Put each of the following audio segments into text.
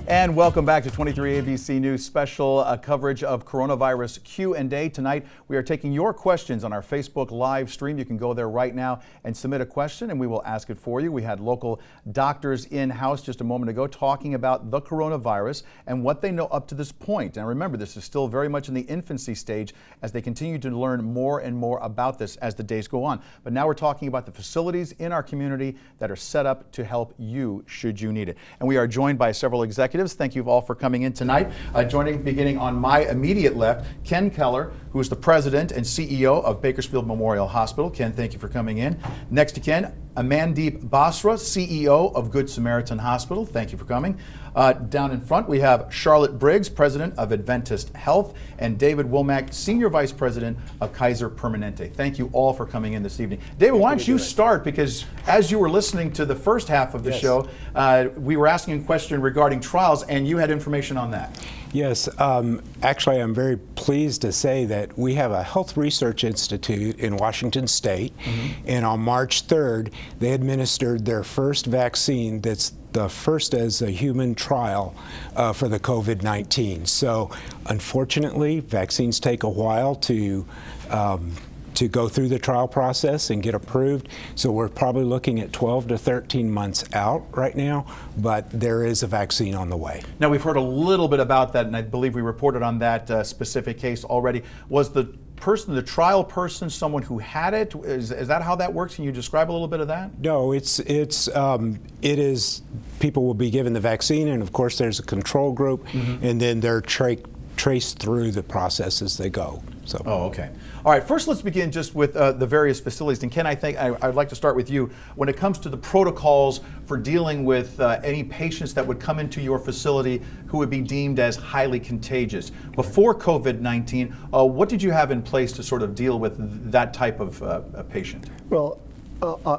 And welcome back to 23 ABC News special coverage of coronavirus Q&A. Tonight, we are taking your questions on our Facebook live stream. You can go there right now and submit a question, and we will ask it for you. We had local doctors in-house just a moment ago talking about the coronavirus and what they know up to this point. And remember, this is still very much in the infancy stage as they continue to learn more and more about this as the days go on. But now we're talking about the facilities in our community that are set up to help you should you need it. And we are joined by several executives. Thank you all for coming in tonight. Beginning on my immediate left, Ken Keller, who is the president and CEO of Bakersfield Memorial Hospital. Ken, thank you for coming in. Next to Ken, Amandeep Basra, CEO of Good Samaritan Hospital. Thank you for coming. Down in front, we have Charlotte Briggs, president of Adventist Health, and David Womack, senior vice president of Kaiser Permanente. Thank you all for coming in this evening. David, why don't you start, because as you were listening to the first half of the show, we were asking a question regarding trials, and you had information on that. Yes, actually I'm very pleased to say that we have a health research institute in Washington State, and on March 3rd they administered their first vaccine that's the first as a human trial for the COVID-19. So unfortunately, vaccines take a while to go through the trial process and get approved. So we're probably looking at 12 to 13 months out right now, but there is a vaccine on the way. Now, we've heard a little bit about that, and I believe we reported on that specific case already. Was the trial person, someone who had it? Is that how that works? Can you describe a little bit of that? No, it is, people will be given the vaccine, and of course there's a control group, and then they're traced through the process as they go. So. Oh, okay. All right, first let's begin just with the various facilities. And Ken, I think I'd like to start with you. When it comes to the protocols for dealing with any patients that would come into your facility who would be deemed as highly contagious, before COVID-19, what did you have in place to sort of deal with that type of patient? Well,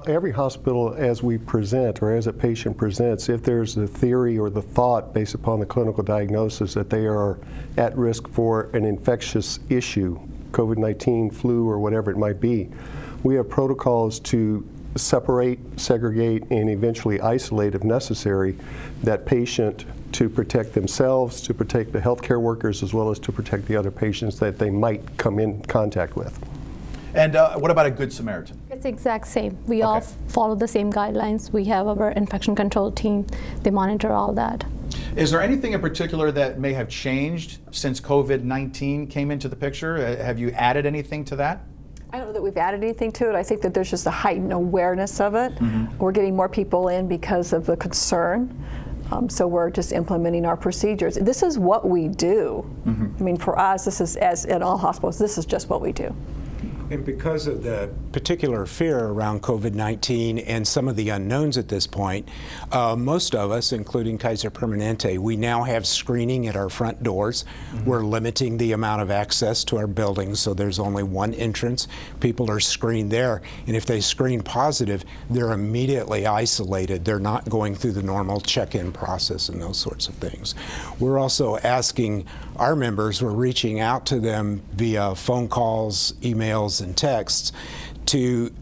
every hospital, as we present or as a patient presents, if there's the theory or the thought based upon the clinical diagnosis that they are at risk for an infectious issue, COVID-19, flu, or whatever it might be, we have protocols to separate, segregate, and eventually isolate, if necessary, that patient to protect themselves, to protect the healthcare workers, as well as to protect the other patients that they might come in contact with. And what about a Good Samaritan? It's the exact same. We all follow the same guidelines. We have our infection control team. They monitor all that. Is there anything in particular that may have changed since COVID-19 came into the picture? Have you added anything to that? I don't know that we've added anything to it. I think that there's just a heightened awareness of it. We're getting more people in because of the concern. So we're just implementing our procedures. This is what we do. I mean, for us, this is, as in all hospitals, this is just what we do. And because of the particular fear around COVID-19 and some of the unknowns at this point, most of us, including Kaiser Permanente, we now have screening at our front doors. We're limiting the amount of access to our buildings, so there's only one entrance. People are screened there, and if they screen positive, they're immediately isolated. They're not going through the normal check-in process and those sorts of things. We're also asking our members, we're reaching out to them via phone calls, emails, and texts to,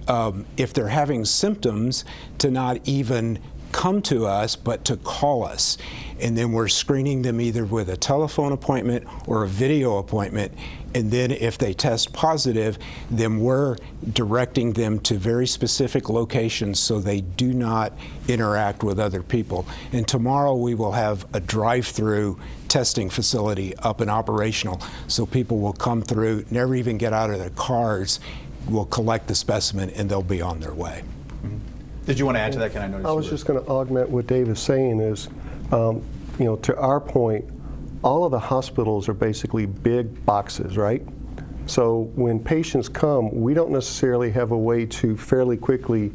if they're having symptoms, to not even come to us, but to call us. And then we're screening them either with a telephone appointment or a video appointment. And then if they test positive, then we're directing them to very specific locations so they do not interact with other people. And tomorrow we will have a drive-through testing facility up and operational, so people will come through, never even get out of their cars, will collect the specimen, and they'll be on their way. Did you want to add to that? Can I notice? I was just going to augment what Dave is saying is, to our point, all of the hospitals are basically big boxes, right? So when patients come, we don't necessarily have a way to fairly quickly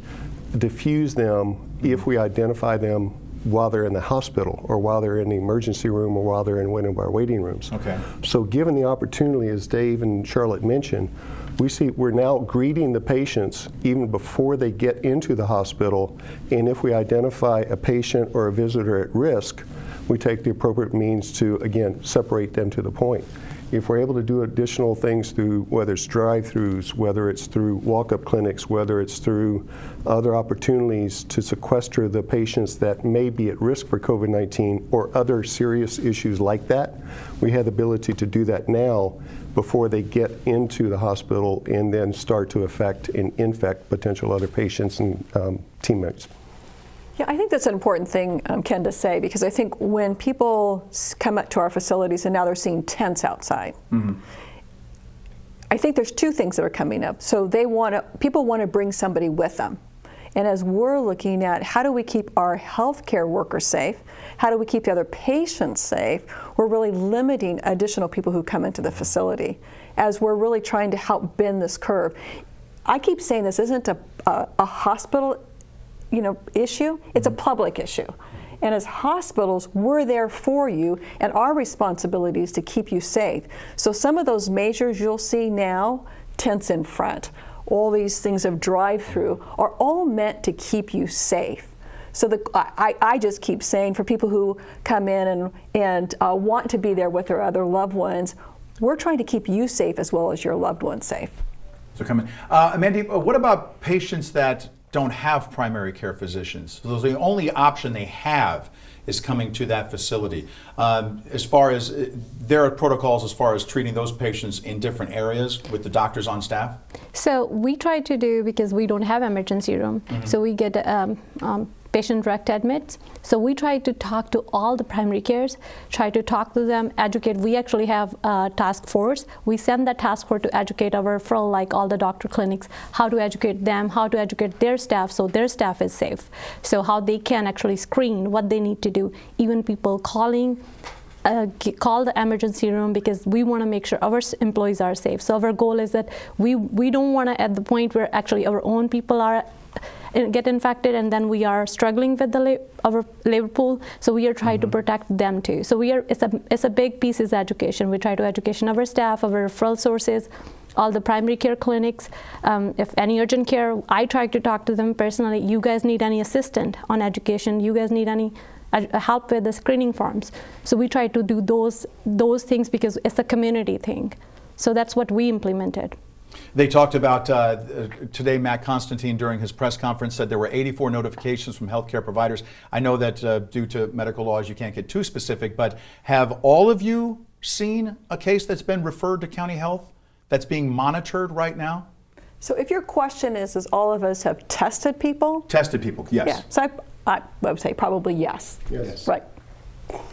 diffuse them if we identify them while they're in the hospital or while they're in the emergency room or while they're in one of our waiting rooms. Okay. So given the opportunity, as Dave and Charlotte mentioned, we're now greeting the patients even before they get into the hospital, and if we identify a patient or a visitor at risk, we take the appropriate means to, again, separate them to the point. if we're able to do additional things through, whether it's drive-throughs, whether it's through walk-up clinics, whether it's through other opportunities to sequester the patients that may be at risk for COVID-19 or other serious issues like that, we have the ability to do that now before they get into the hospital and then start to affect and infect potential other patients and teammates. Yeah, I think that's an important thing, Ken, to say, because I think when people come up to our facilities and now they're seeing tents outside, I think there's two things that are coming up. So people want to bring somebody with them. And as we're looking at how do we keep our healthcare workers safe, how do we keep the other patients safe, we're really limiting additional people who come into the facility as we're really trying to help bend this curve. I keep saying this isn't a hospital issue, it's a public issue. And as hospitals, we're there for you, and our responsibility is to keep you safe. So some of those measures you'll see now, tents in front, all these things of drive-through, are all meant to keep you safe. So I just keep saying for people who come in and want to be there with their other loved ones, we're trying to keep you safe as well as your loved ones safe. So come in. Mandy, what about patients that don't have primary care physicians? So the only option they have is coming to that facility. As far as there are protocols as far as treating those patients in different areas with the doctors on staff? So we try to do, because we don't have emergency room, so we get patient direct admits. So we try to talk to all the primary cares, try to talk to them, educate. We actually have a task force. We send that task force to educate our referral, like all the doctor clinics, how to educate them, how to educate their staff so their staff is safe. So how they can actually screen, what they need to do. Even people calling, call the emergency room, because we want to make sure our employees are safe. So our goal is that we don't want to at the point where actually our own people are get infected and then we are struggling with our labor pool. So we are trying to protect them too. So it's a big piece is education. We try to education our staff, our referral sources, all the primary care clinics. If any urgent care, I try to talk to them personally. You guys need any assistance on education? You guys need any help with the screening forms? So we try to do those things because it's a community thing. So that's what we implemented. They talked about today, Matt Constantine during his press conference said there were 84 notifications from healthcare providers. I know that due to medical laws you can't get too specific, but have all of you seen a case that's been referred to county health that's being monitored right now? So if your question is all of us have tested people? Tested people, yes. Yeah, so I would say probably yes. Yes. Right.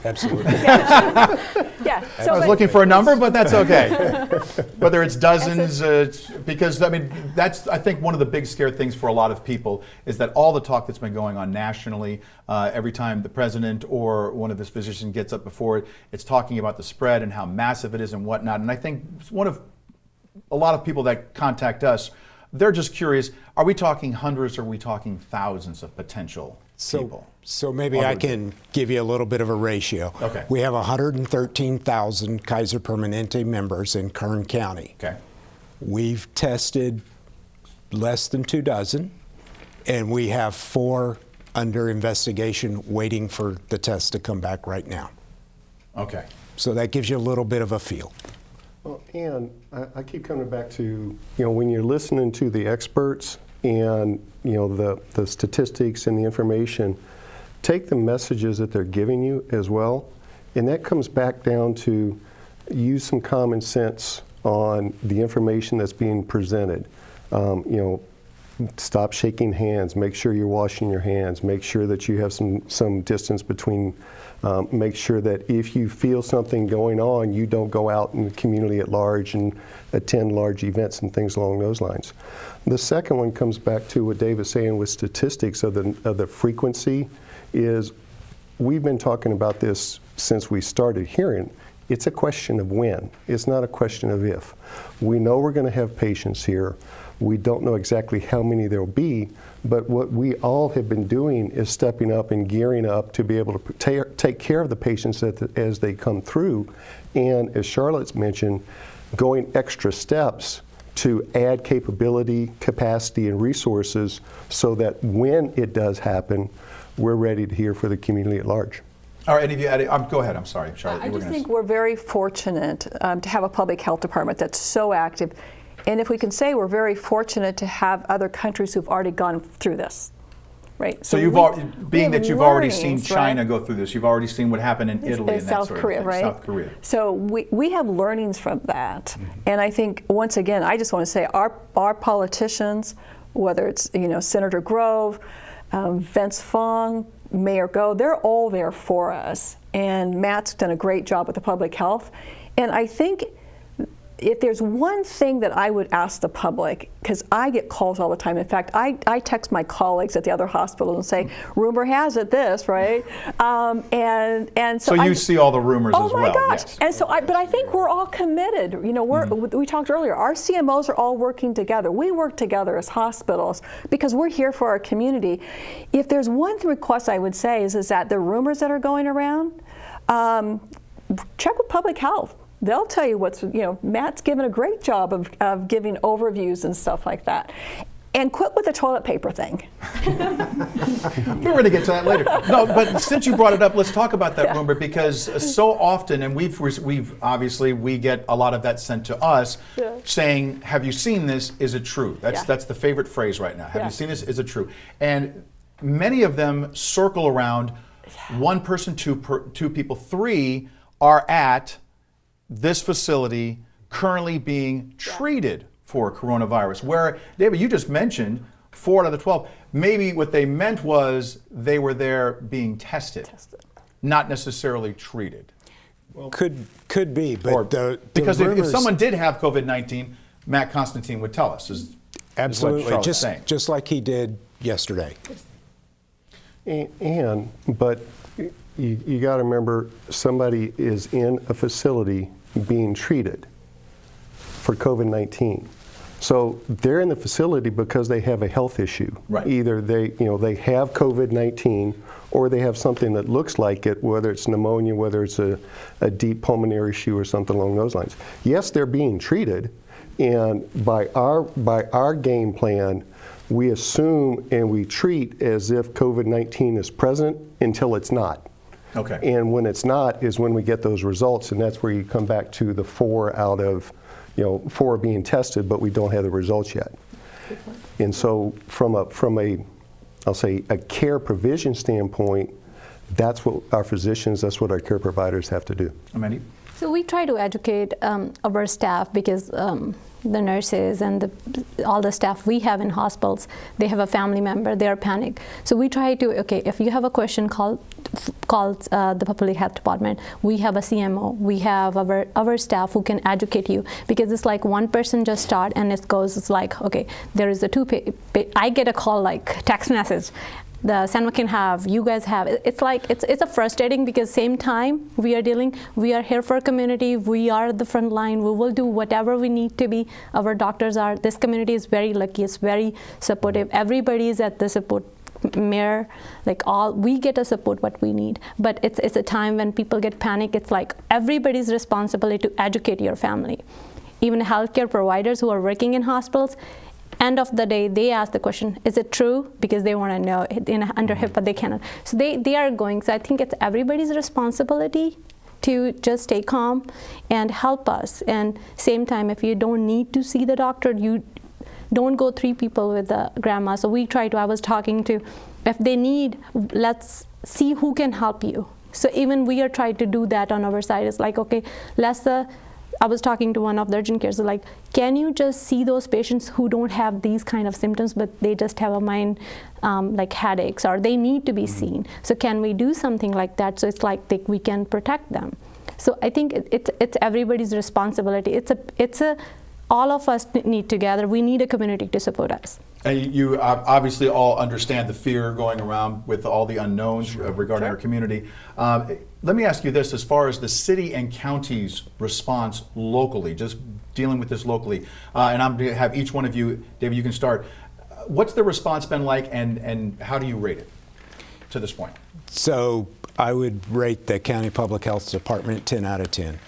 Absolutely. Yeah. So I was looking for a number, but that's okay. Whether it's dozens, because I mean, that's I think one of the big scare things for a lot of people is that all the talk that's been going on nationally, every time the president or one of his physicians gets up before it, it's talking about the spread and how massive it is and whatnot. And I think a lot of people that contact us, they're just curious, are we talking hundreds or are we talking thousands of potential people? So maybe I can give you a little bit of a ratio. Okay. We have 113,000 Kaiser Permanente members in Kern County. Okay. We've tested less than 2 dozen, and we have 4 under investigation waiting for the test to come back right now. Okay. So that gives you a little bit of a feel. Well, and I keep coming back to, when you're listening to the experts and, the statistics and the information, take the messages that they're giving you as well. And that comes back down to use some common sense on the information that's being presented. Stop shaking hands, make sure you're washing your hands, make sure that you have some distance between, make sure that if you feel something going on, you don't go out in the community at large and attend large events and things along those lines. The second one comes back to what Dave is saying with statistics of the frequency is, we've been talking about this since we started hearing. It's a question of when. It's not a question of if. We know we're going to have patients here. We don't know exactly how many there will be, but what we all have been doing is stepping up and gearing up to be able to take care of the patients as they come through. And as Charlotte's mentioned, going extra steps to add capability, capacity, and resources so that when it does happen, we're ready to hear for the community at large. Are any of you go ahead, I'm sorry, Charlotte. I just think we're very fortunate to have a public health department that's so active. And if we can say we're very fortunate to have other countries who've already gone through this, right? So you've already seen China go through this, you've already seen what happened in Italy and that South sort Korea, of thing. right? South Korea. So we have learnings from that. And I think, once again, I just want to say our politicians, whether it's Senator Grove, Vince Fong, Mayor Go, they're all there for us. And Matt's done a great job with the public health. And I think if there's one thing that I would ask the public, because I get calls all the time. In fact, I text my colleagues at the other hospitals and say, rumor has it this, right? And so you see all the rumors as well. Oh my gosh! Yes. And so, but I think we're all committed. We talked earlier. Our CMOs are all working together. We work together as hospitals because we're here for our community. If there's one request I would say is that the rumors that are going around, check with public health. They'll tell you what's, Matt's given a great job of giving overviews and stuff like that. And quit with the toilet paper thing. We're going to get to that later. No, but since you brought it up, let's talk about that rumor, because so often, and we've obviously, we get a lot of that sent to us, saying, have you seen this? Is it true? That's the favorite phrase right now. Have you seen this? Is it true? And many of them circle around one person, two people, three are at this facility currently being treated for coronavirus, where, David, you just mentioned 4 out of the 12. Maybe what they meant was they were there being tested. Not necessarily treated. Well, could be, but because if someone did have COVID-19, Matt Constantine would tell us. Absolutely, just like he did yesterday. But you got to remember, somebody is in a facility being treated for COVID-19. So they're in the facility because they have a health issue. Right. Either they have COVID-19 or they have something that looks like it, whether it's pneumonia, whether it's a deep pulmonary issue or something along those lines. Yes, they're being treated, and by our game plan, we assume and we treat as if COVID-19 is present until it's not. Okay. And when it's not is when we get those results, and that's where you come back to the 4 out of 4 being tested, but we don't have the results yet. And so from a I'll say a care provision standpoint, that's what our physicians, that's what our care providers have to do. Amanda? So we try to educate our staff, because the nurses and all the staff we have in hospitals, they have a family member, they are panicked. So we try to, if you have a question, call the public health department. We have a CMO, we have our staff who can educate you, because it's like one person just start and it's like, there is I get a call, like text message, the San Joaquin have, you guys have. It's like, it's a frustrating, because same time we are here for a community, we are at the front line, we will do whatever we need to be. Our doctors are, this community is very lucky, it's very supportive. Everybody is at the support. Mayor, we get to support what we need. But it's a time when people get panicked. It's like everybody's responsibility to educate your family. Even healthcare providers who are working in hospitals, end of the day, they ask the question, is it true? Because they want to know under HIPAA, they cannot. So they are going. So I think it's everybody's responsibility to just stay calm and help us. And same time, if you don't need to see the doctor, you don't go 3 people with the grandma. So we try to, I was talking to, if they need, let's see who can help you. So even we are trying to do that on our side. It's like, I was talking to one of the urgent cares, like, can you just see those patients who don't have these kind of symptoms, but they just have a mind, like headaches, or they need to be seen. So can we do something like that? So it's like we can protect them. So I think it's everybody's responsibility. All of us need together. We need a community to support us. And you obviously all understand the fear going around with all the unknowns regarding our community. Let me ask you this, as far as the city and county's response locally, just dealing with this locally, and I'm going to have each one of you, David, you can start. What's the response been like, and how do you rate it to this point? So I would rate the County Public Health Department 10 out of 10.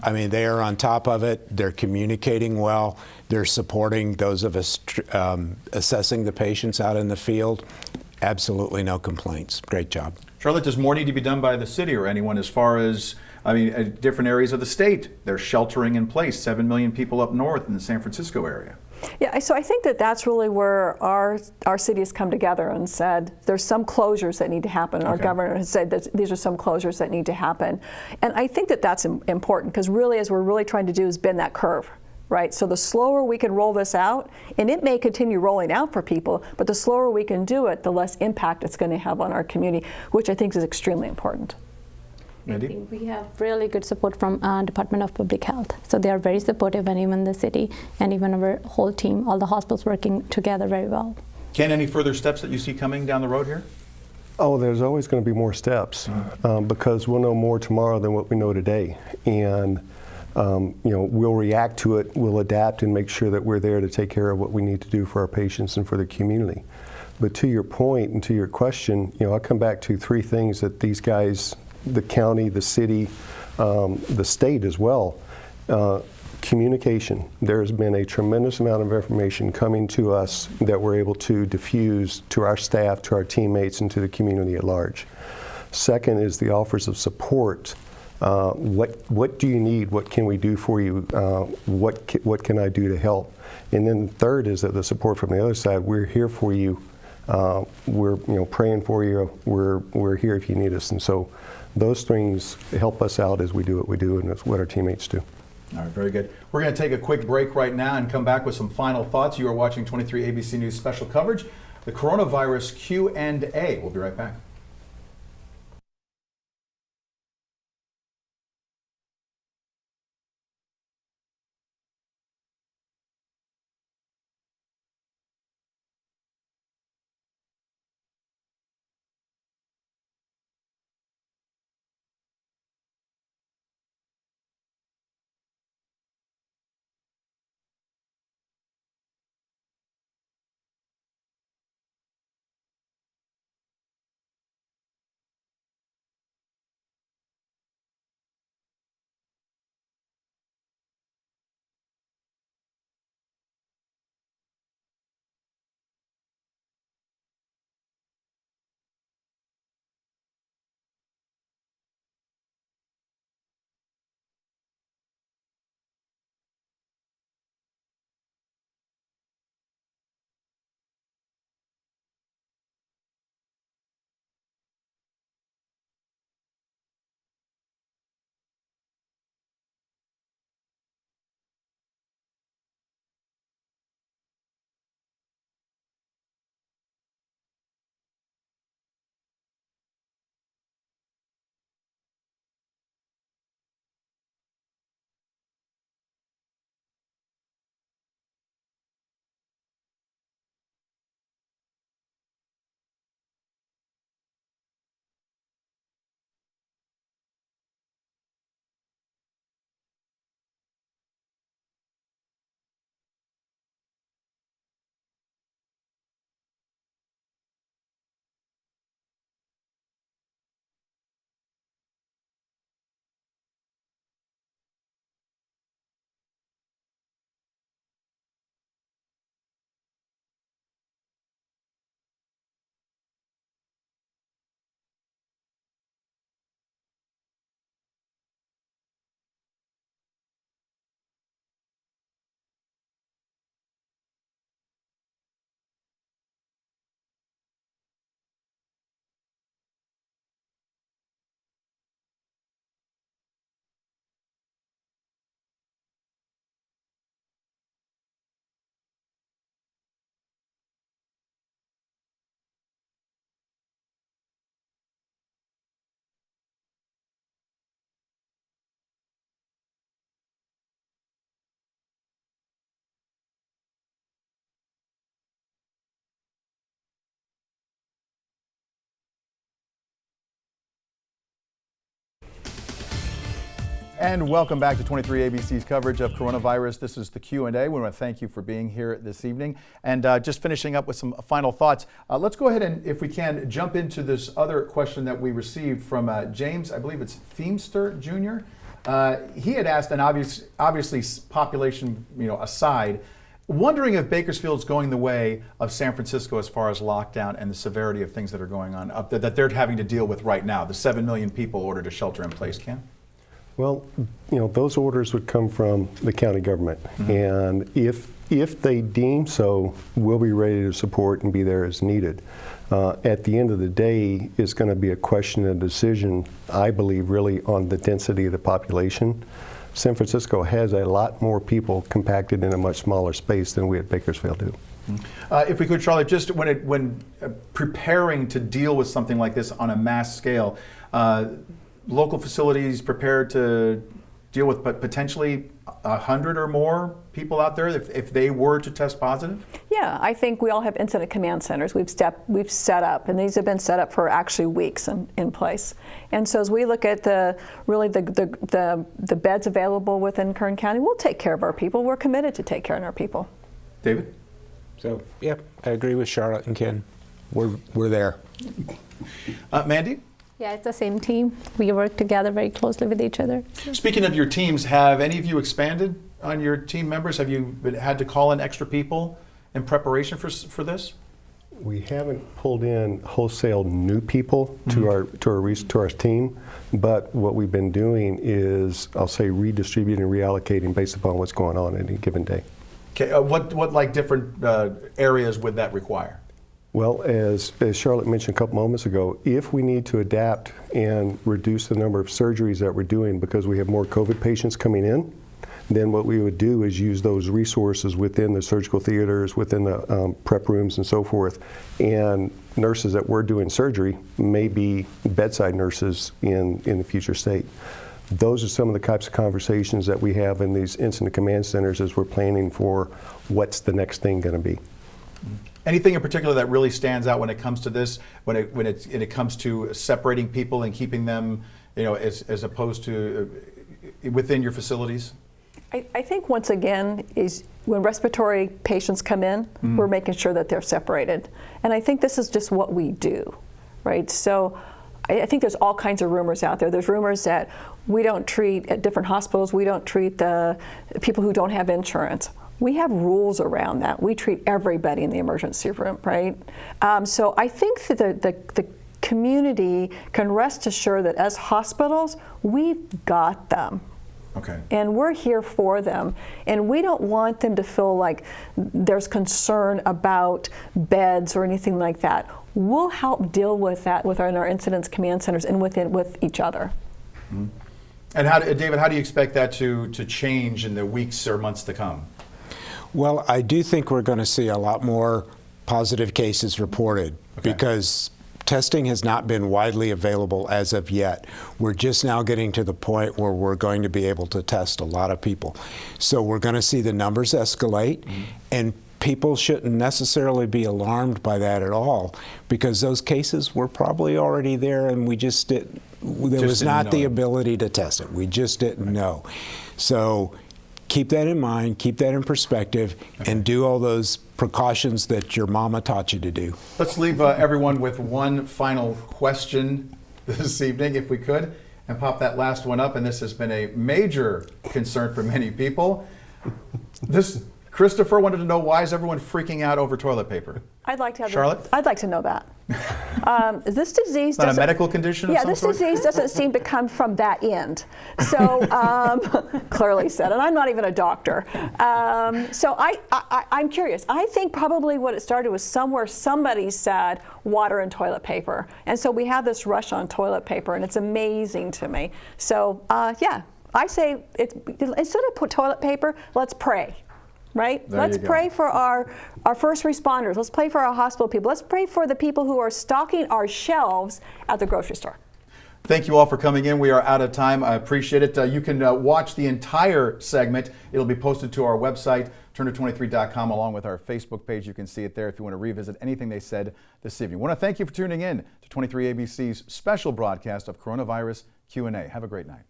I mean, they are on top of it. They're communicating well. They're supporting those of us assessing the patients out in the field. Absolutely no complaints. Great job. Charlotte, does more need to be done by the city or anyone as far as, I mean, different areas of the state? They're sheltering in place, 7 million people up north in the San Francisco area. Yeah, so I think that that's really where our city has come together and said there's some closures that need to happen. Our governor has said that these are some closures that need to happen. And I think that that's important because really, as we're really trying to do is bend that curve. Right, so the slower we can roll this out, and it may continue rolling out for people, but the slower we can do it, the less impact it's going to have on our community, which I think is extremely important. I think we have really good support from Department of Public Health. So they are very supportive, and even the city, and even our whole team, all the hospitals working together very well. Ken, any further steps that you see coming down the road here? Oh, there's always going to be more steps because we'll know more tomorrow than what we know today. And we'll react to it, we'll adapt and make sure that we're there to take care of what we need to do for our patients and for the community. But to your point and to your question, I'll come back to 3 things that these guys, the county, the city, the state as well, communication. There's been a tremendous amount of information coming to us that we're able to diffuse to our staff, to our teammates, and to the community at large. Second is the offers of support. What do you need? What can we do for you? What can I do to help? And then third is that the support from the other side. We're here for you. We're praying for you. We're here if you need us. And so those things help us out as we do what we do, and that's what our teammates do. All right, very good. We're going to take a quick break right now and come back with some final thoughts. You are watching 23 ABC News special coverage, the coronavirus Q&A. We'll be right back. And welcome back to 23 ABC's coverage of coronavirus. This is the Q&A. We want to thank you for being here this evening. And just finishing up with some final thoughts, let's go ahead and, if we can, jump into this other question that we received from James, I believe it's Feemster Jr. He had asked, and obviously population aside, Wondering if Bakersfield's going the way of San Francisco as far as lockdown and the severity of things that are going on up there that they're having to deal with right now. The 7 million people ordered to shelter in place, Ken? Well, those orders would come from the county government. And if they deem so, we'll be ready to support and be there as needed. At the end of the day, it's going to be a question and decision, I believe, really on the density of the population. San Francisco has a lot more people compacted in a much smaller space than we at Bakersfield do. If we could, Charlotte, just when preparing to deal with something like this on a mass scale, local facilities prepared to deal with potentially 100 or more people out there if they were to test positive? Yeah, I think we all have incident command centers we've set up, and these have been set up for actually weeks in place. And so as we look at the beds available within Kern County, we'll take care of our people. We're committed to take care of our people. David? So, yeah, I agree with Charlotte and Ken. We're there. Mandy? Yeah, it's the same team. We work together very closely with each other. Speaking of your teams, have any of you expanded on your team members? Have you had to call in extra people in preparation for this? We haven't pulled in wholesale new people to our team, but what we've been doing is, I'll say, redistributing and reallocating based upon what's going on any given day. Okay, what like different areas would that require? Well, as Charlotte mentioned a couple moments ago, if we need to adapt and reduce the number of surgeries that we're doing because we have more COVID patients coming in, then what we would do is use those resources within the surgical theaters, within the prep rooms and so forth, and nurses that were doing surgery may be bedside nurses in the future state. Those are some of the types of conversations that we have in these incident command centers as we're planning for what's the next thing going to be. Anything in particular that really stands out when it comes to this, when it comes to separating people and keeping them, as opposed to within your facilities? I think once again is when respiratory patients come in, we're making sure that they're separated. And I think this is just what we do, right? So I think there's all kinds of rumors out there. There's rumors that we don't treat at different hospitals, we don't treat the people who don't have insurance. We have rules around that. We treat everybody in the emergency room, right? So I think that the community can rest assured that as hospitals, we've got them. Okay. And we're here for them. And we don't want them to feel like there's concern about beds or anything like that. We'll help deal with that with our incidents command centers and with each other. Mm-hmm. And David, how do you expect that to change in the weeks or months to come? Well, I do think we're going to see a lot more positive cases reported because testing has not been widely available as of yet. We're just now getting to the point where we're going to be able to test a lot of people. So we're going to see the numbers escalate, and people shouldn't necessarily be alarmed by that at all because those cases were probably already there and we just didn't, there was not the ability to test it. We just didn't know. So keep that in mind, keep that in perspective, and do all those precautions that your mama taught you to do. Let's leave everyone with one final question this evening, if we could, and pop that last one up. And this has been a major concern for many people. Christopher wanted to know, why is everyone freaking out over toilet paper? I'd like to have Charlotte? I'd like to know that. This disease Is that a medical condition? Yeah, of some this sort? disease doesn't seem to come from that end. So clearly said, and I'm not even a doctor. So I'm curious. I think probably what it started was somewhere somebody said water and toilet paper, and so we have this rush on toilet paper, and it's amazing to me. So yeah, I say instead of toilet paper, let's pray. Right? Let's pray for our first responders. Let's pray for our hospital people. Let's pray for the people who are stocking our shelves at the grocery store. Thank you all for coming in. We are out of time. I appreciate it. You can watch the entire segment. It'll be posted to our website, Turner23.com, along with our Facebook page. You can see it there if you want to revisit anything they said this evening. I want to thank you for tuning in to 23 ABC's special broadcast of Coronavirus Q&A. Have a great night.